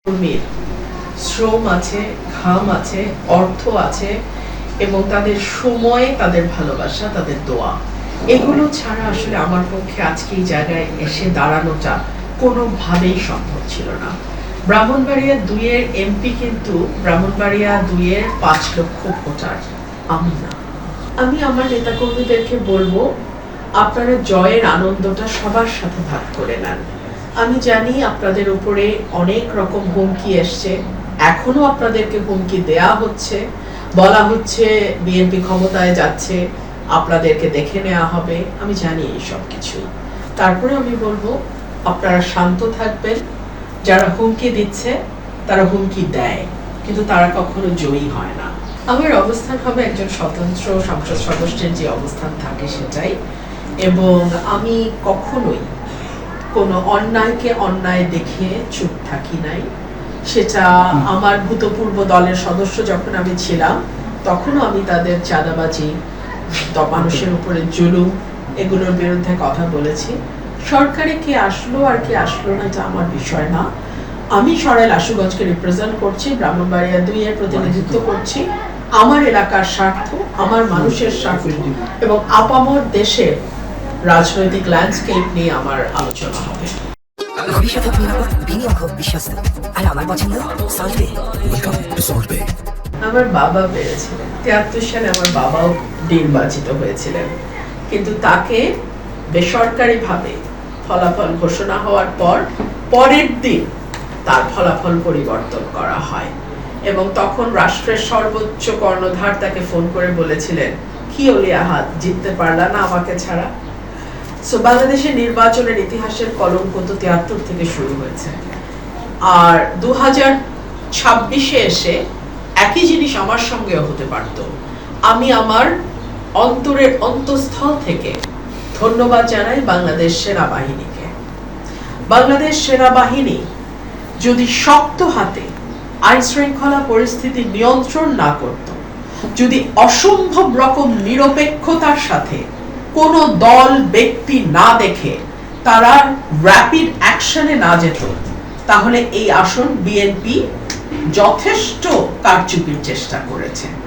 কর্মীর শ্রম আছে, ঘাম আছে, অর্থ আছে এবং তাদের সময়, তাদের ভালোবাসা, তাদের দোয়া, এগুলো ছাড়া আসলে আমার পক্ষে আজকে এই জায়গায় এসে দাঁড়ানোটা কোনোভাবেই সম্ভব ছিল না। ব্রাহ্মণবাড়িয়া 2-এর এমপি কিন্তু ব্রাহ্মণবাড়িয়া 2-এর 5 লক্ষ ভোটার, আমি না। আমি আমার নেতাকর্মীদেরকে বলবো, আপনারা জয়ের আনন্দটা সবার সাথে ভাগ করে নেন। আমি জানি আপনাদের উপরে অনেক রকম হুমকি এসছে, এখনো আপনাদেরকে হুমকি দেয়া হচ্ছে, বলা হচ্ছে বিএনপি ক্ষমতায় যাচ্ছে, আপনাদেরকে দেখে নেওয়া হবে। আমি জানি এই সব কিছু, তারপরে আমি বলবো আপনারা শান্ত থাকবেন। যারা হুমকি দিচ্ছে তারা হুমকি দেয়, কিন্তু তারা কখনো জয়ী হয় না। আমার অবস্থান হবে একজন স্বতন্ত্র সংসদ সদস্যের যে অবস্থান থাকে সেটাই, এবং আমি কখনোই কোনো অন্যায়কে অন্যায় দেখে চুপ থাকি নাই। সেটা আমার ভূতপূর্ব দলের সদস্য যখন আমি ছিলাম তখনও আমি তাদের চাঁদাবাজি, মানুষের উপরে জুলুম, এগুলোর বিরুদ্ধে কথা বলেছি। সরকারে কে আসলো আর কে আসলো না এটা আমার বিষয় না। আমি সরাইল আশুগঞ্জকে রিপ্রেজেন্ট করছি, ব্রাহ্মণবাড়িয়া 2-এর প্রতিনিধিত্ব করছি। আমার এলাকার স্বার্থ, আমার মানুষের স্বার্থ এবং আপামর দেশের রাজনৈতিক ল্যান্ডস্কেপ নিয়ে আমার আলোচনা হবে। ভবিষ্যতে নিরাপদ, বিনিয়োগ বিশ্বস্ত, আর আমার পছন্দ সল্ট বে। ওয়েলকাম টু সল্ট বে। আমার বাবা বেড়েছিলেন 73 সালে, আমার বাবাও নির্বাচিত হয়েছিলেন, কিন্তু তাকে বেসরকারিভাবে ফলাফল ঘোষণা হওয়ার পর পরের দিন তার ফলাফল পরিবর্তন করা হয় এবং তখন রাষ্ট্রের সর্বোচ্চ কর্ণধার তাকে ফোন করে বলেছিলেন, কি ওলি আহাদ, জিততে পারলা না আমাকে ছাড়া। সো বাংলাদেশের নির্বাচনের ইতিহাসের কলঙ্ক তো 73 থেকে শুরু হয়েছে, আর 2026-এ এসে একই জিনিস আমার সঙ্গেও হতে পারত। আমি আমার অন্তরের অন্তঃস্থল থেকে ধন্যবাদ জানাই বাংলাদেশ সেনাবাহিনীকে। বাংলাদেশ সেনাবাহিনী যদি শক্ত হাতে আইন শৃঙ্খলা পরিস্থিতি নিয়ন্ত্রণ না করত, যদি অসম্ভব রকম নিরপেক্ষতার সাথে কোনো দল ব্যক্তি না দেখে তারা র্যাপিড অ্যাকশনে না যেত, তাহলে এই আসন বিএনপি যথেষ্ট কারচুপির চেষ্টা করেছে।